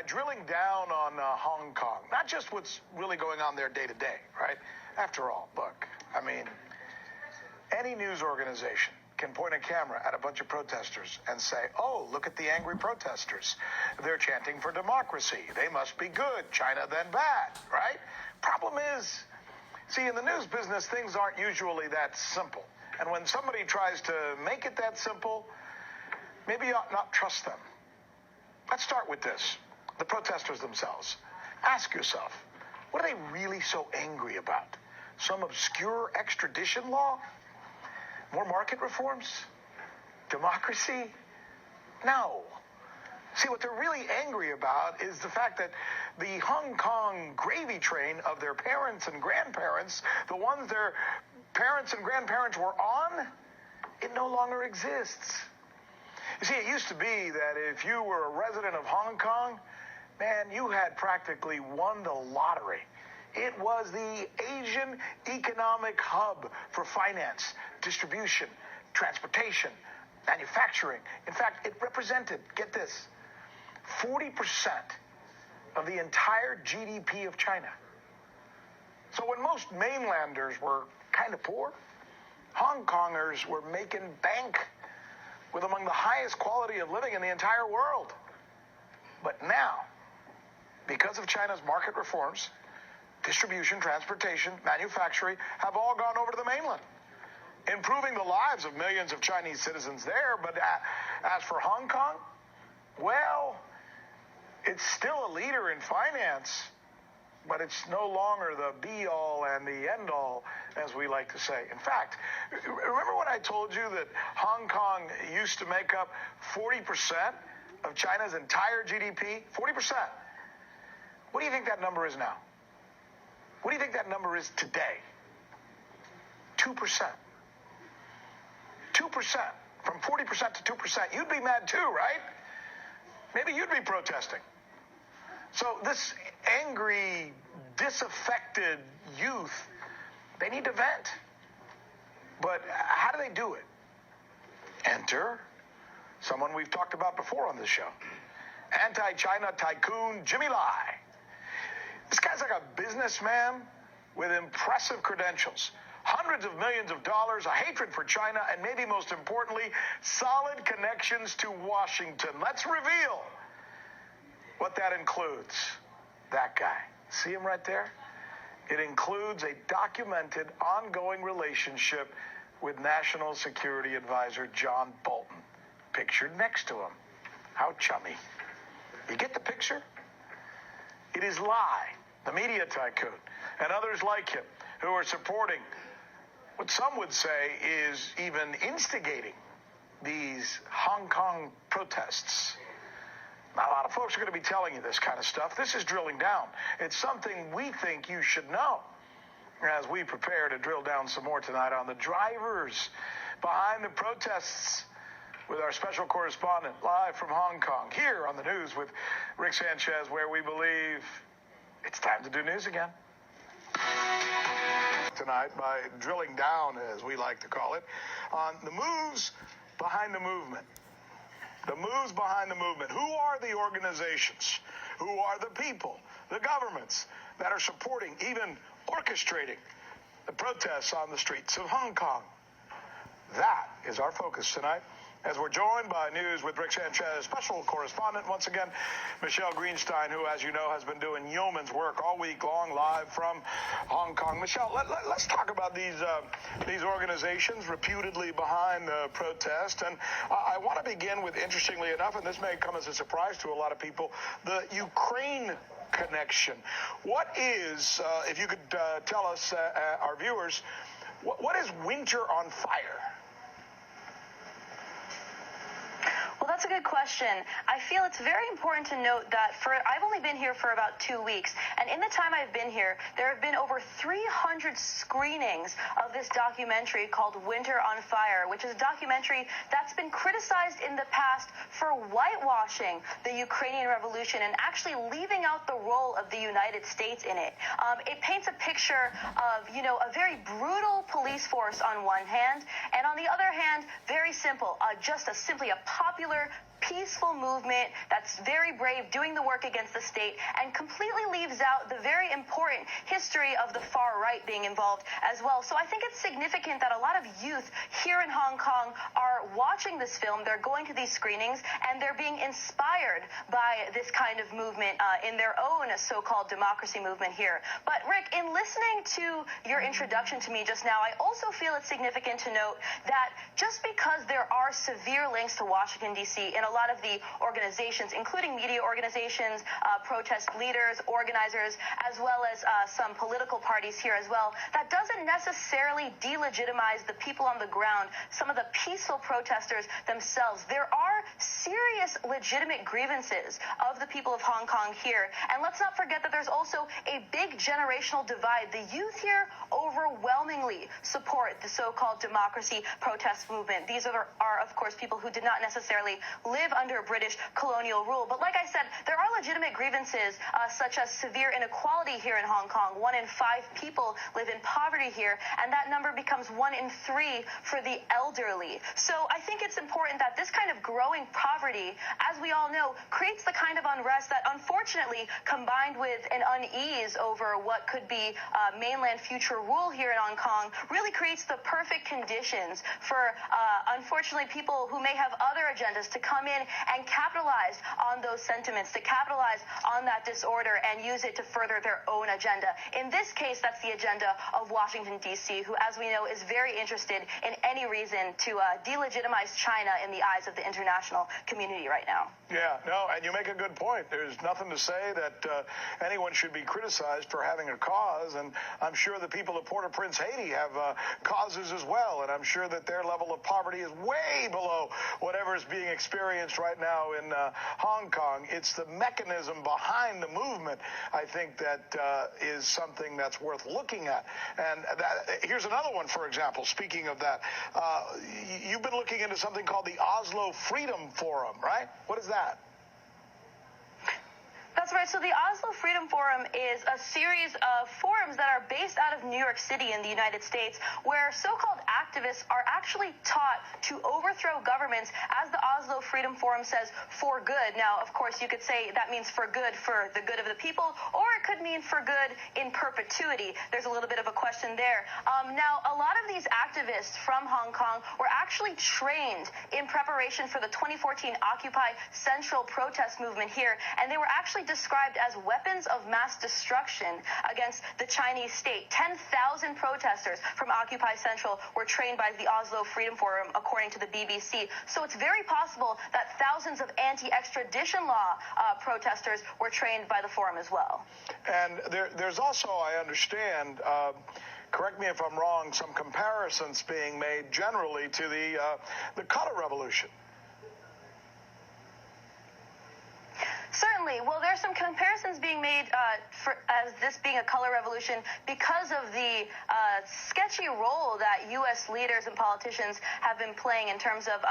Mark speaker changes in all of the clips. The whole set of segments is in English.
Speaker 1: drilling down on Hong Kong, not just what's really going on there day to day, right? After all, look, I mean, any news organization can point a camera at a bunch of protesters and say, oh, look at the angry protesters. They're chanting for democracy. They must be good. China then bad, right? Problem is, see, in the news business, things aren't usually that simple. And when somebody tries to make it that simple, maybe you ought not trust them. Let's start with this. The protesters themselves. Ask yourself, what are they really so angry about? Some obscure extradition law? More market reforms? Democracy? No. See, what they're really angry about is the fact that the Hong Kong gravy train of their parents and grandparents, the ones their parents and grandparents were on, it no longer exists. You see, it used to be that if you were a resident of Hong Kong, man, you had practically won the lottery. It was the Asian economic hub for finance, distribution, transportation, manufacturing. In fact, it represented, get this, 40% of the entire GDP of China. So when most mainlanders were kind of poor, Hong Kongers were making bank with among the highest quality of living in the entire world. But now, because of China's market reforms, distribution, transportation, manufacturing have all gone over to the mainland, improving the lives of millions of Chinese citizens there. But as for Hong Kong, well, it's still a leader in finance, but it's no longer the be-all and the end-all, as we like to say. In fact, remember when I told you that Hong Kong used to make up 40% of China's entire GDP? 40%. What do you think that number is now? What do you think that number is today? 2%. 2%. From 40% to 2%. You'd be mad too, right? Maybe you'd be protesting. So this angry, disaffected youth, they need to vent. But how do they do it? Enter someone we've talked about before on this show. Anti-China tycoon Jimmy Lai. This guy's like a businessman with impressive credentials. Hundreds of millions of dollars, a hatred for China, and maybe most importantly, solid connections to Washington. Let's reveal what that includes. That guy. See him right there? It includes a documented, ongoing relationship with National Security Advisor John Bolton, pictured next to him. How chummy. You get the picture? It is Lai, the media tycoon, and others like him who are supporting what some would say is even instigating these Hong Kong protests. Now, a lot of folks are going to be telling you this kind of stuff. This is drilling down. It's something we think you should know as we prepare to drill down some more tonight on the drivers behind the protests with our special correspondent live from Hong Kong, here on the news with Rick Sanchez, where we believe it's time to do news again. Tonight, by drilling down, as we like to call it, on the moves behind the movement. The moves behind the movement. Who are the organizations? Who are the people, the governments that are supporting, even orchestrating the protests on the streets of Hong Kong? That is our focus tonight, as we're joined by News with Rick Sanchez, special correspondent, once again, Michelle Greenstein, who, as you know, has been doing yeoman's work all week long live from Hong Kong. Michelle, let's talk about these organizations reputedly behind the protest. And I want to begin with, interestingly enough, and this may come as a surprise to a lot of people, the Ukraine connection. What is, if you could tell us, our viewers, what is Winter on Fire?
Speaker 2: Well, that's a good question. I feel it's very important to note that I've only been here for about 2 weeks, and in the time I've been here, there have been over 300 screenings of this documentary called Winter on Fire, which is a documentary that's been criticized in the past for whitewashing the Ukrainian revolution and actually leaving out the role of the United States in it. It paints a picture of, a very brutal police force on one hand, and on the other hand, very simple, simply a popular peaceful movement that's very brave, doing the work against the state, and completely leaves out the very important history of the far right being involved as well. So I think it's significant that a lot of youth here in Hong Kong are watching this film, they're going to these screenings, and they're being inspired by this kind of movement in their own so-called democracy movement here. But Rick, in listening to your introduction to me just now, I also feel it's significant to note that just because there are severe links to Washington, D.C. in a lot of the organizations, including media organizations, protest leaders, organizers, as well as some political parties here as well, that doesn't necessarily delegitimize the people on the ground, some of the peaceful protesters themselves. There are serious legitimate grievances of the people of Hong Kong here. And let's not forget that there's also a big generational divide. The youth here overwhelmingly support the so-called democracy protest movement. These are, of course, people who did not necessarily live under British colonial rule. But like I said, there are legitimate grievances such as severe inequality here in Hong Kong. 1 in 5 people live in poverty here, and that number becomes 1 in 3 for the elderly. So I think it's important that this kind of growing poverty, as we all know, creates the kind of unrest that unfortunately, combined with an unease over what could be mainland future rule here in Hong Kong, really creates the perfect conditions for, unfortunately, people who may have other agendas to come in and capitalize on those sentiments, to capitalize on that disorder and use it to further their own agenda. In this case, that's the agenda of Washington, D.C., who, as we know, is very interested in any reason to delegitimize China in the eyes of the international community right now.
Speaker 1: Yeah, no, and you make a good point. There's nothing to say that anyone should be criticized for having a cause, and I'm sure the people of Port-au-Prince, Haiti have causes as well, and I'm sure that their level of poverty is way below whatever is being experienced right now in Hong Kong. It's the mechanism behind the movement, I think, that is something that's worth looking at. And here's another one, for example, speaking of that. You've been looking into something called the Oslo Freedom Forum, right? What is that?
Speaker 2: That's right. So the Oslo Freedom Forum is a series of forums that are based out of New York City in the United States, where so-called activists are actually taught to overthrow governments, as the Oslo Freedom Forum says, for good. Now, of course, you could say that means for good, for the good of the people, or it could mean for good in perpetuity. There's a little bit of a question there. Now, a lot of these activists from Hong Kong were actually trained in preparation for the 2014 Occupy Central protest movement here, and they were actually described as weapons of mass destruction against the Chinese state. 10,000 protesters from Occupy Central were trained by the Oslo Freedom Forum, according to the BBC. So it's very possible that thousands of anti-extradition law protesters were trained by the forum as well.
Speaker 1: And there's also, I understand, correct me if I'm wrong, some comparisons being made generally to the color revolution.
Speaker 2: Certainly. Well, there's some comparisons being made as this being a color revolution because of the sketchy role that U.S. leaders and politicians have been playing in terms of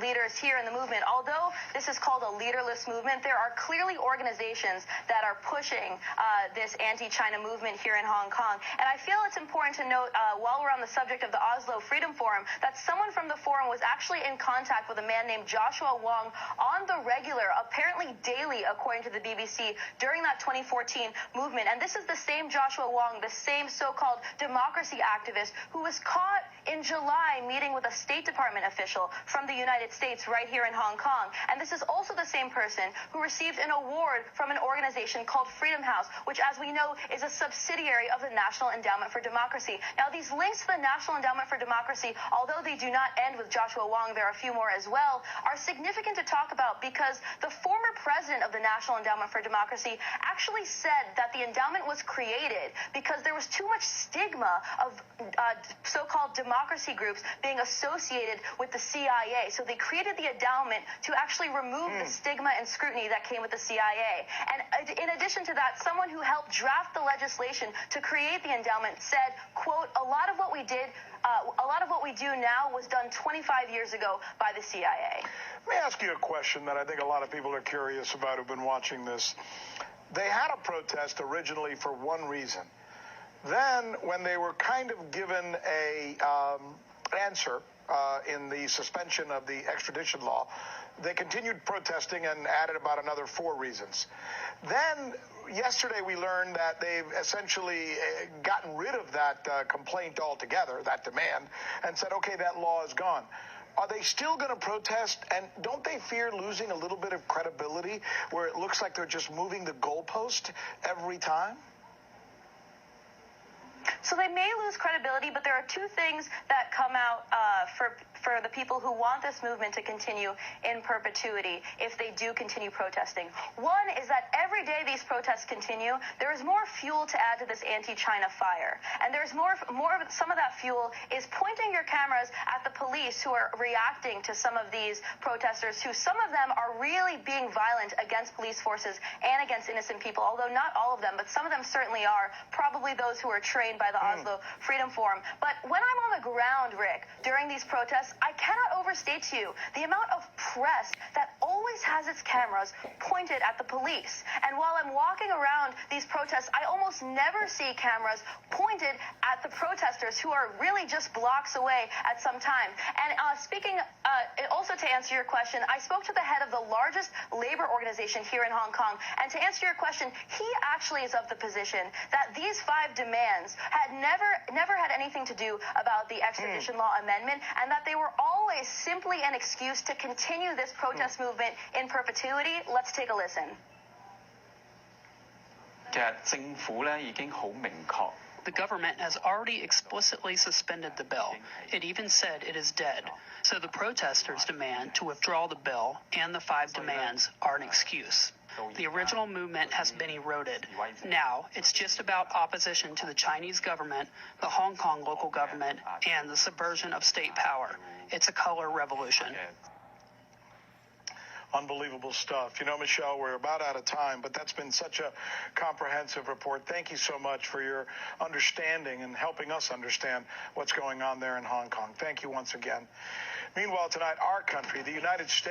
Speaker 2: leaders here in the movement. Although this is called a leaderless movement, there are clearly organizations that are pushing this anti-China movement here in Hong Kong. And I feel it's important to note, while we're on the subject of the Oslo Freedom Forum, that someone from the forum was actually in contact with a man named Joshua Wong on the regular, apparently daily, according to the BBC, during that 2014 movement. And this is the same Joshua Wong, the same so-called democracy activist who was caught in July meeting with a State Department official from the United States right here in Hong Kong. And this is also the same person who received an award from an organization called Freedom House, which, as we know, is a subsidiary of the National Endowment for Democracy. Now, these links to the National Endowment for Democracy, although they do not end with Joshua Wong, there are a few more as well, are significant to talk about because the former president of the National Endowment for Democracy actually said that the endowment was created because there was too much stigma of so-called democracy groups being associated with the CIA. So they created the endowment to actually remove the stigma and scrutiny that came with the CIA. And in addition to that, someone who helped draft the legislation to create the endowment said, quote, a lot of what we do now was done 25 years ago by the CIA.
Speaker 1: Let me ask you a question that I think a lot of people are curious about who've been watching this. They had a protest originally for one reason. Then, when they were kind of given a answer in the suspension of the extradition law, they continued protesting and added about another 4 reasons. Then yesterday we learned that they've essentially gotten rid of that complaint altogether, that demand, and said, okay, that law is gone. Are they still going to protest? And don't they fear losing a little bit of credibility where it looks like they're just moving the goalpost every time?
Speaker 2: So they may lose credibility, but there are 2 things that come out for the people who want this movement to continue in perpetuity if they do continue protesting. One is that every day these protests continue, there is more fuel to add to this anti-China fire. And there's some of that fuel is pointing your cameras at the police who are reacting to some of these protesters, who some of them are really being violent against police forces and against innocent people, although not all of them, but some of them certainly are, probably those who are trained by the Oslo Freedom Forum. But when I'm on the ground, Rick, during these protests, I cannot overstate to you the amount of press that always has its cameras pointed at the police. And while I'm walking around these protests, I almost never see cameras pointed at the protesters who are really just blocks away at some time. And also to answer your question, I spoke to the head of the largest labor organization here in Hong Kong. And to answer your question, he actually is of the position that these 5 demands had never had anything to do about the extradition law amendment, and that they were always simply an excuse to continue this protest movement in perpetuity. Let's take a listen.
Speaker 3: 其實政府咧已經好明確。
Speaker 4: The government has already explicitly suspended the bill. It even said it is dead. So the protesters' demand to withdraw the bill and the 5 demands are an excuse. The original movement has been eroded. Now, it's just about opposition to the Chinese government, the Hong Kong local government, and the subversion of state power. It's a color revolution.
Speaker 1: Unbelievable stuff. You know, Michelle, we're about out of time, but that's been such a comprehensive report. Thank you so much for your understanding and helping us understand what's going on there in Hong Kong. Thank you once again. Meanwhile, tonight, our country, the United States,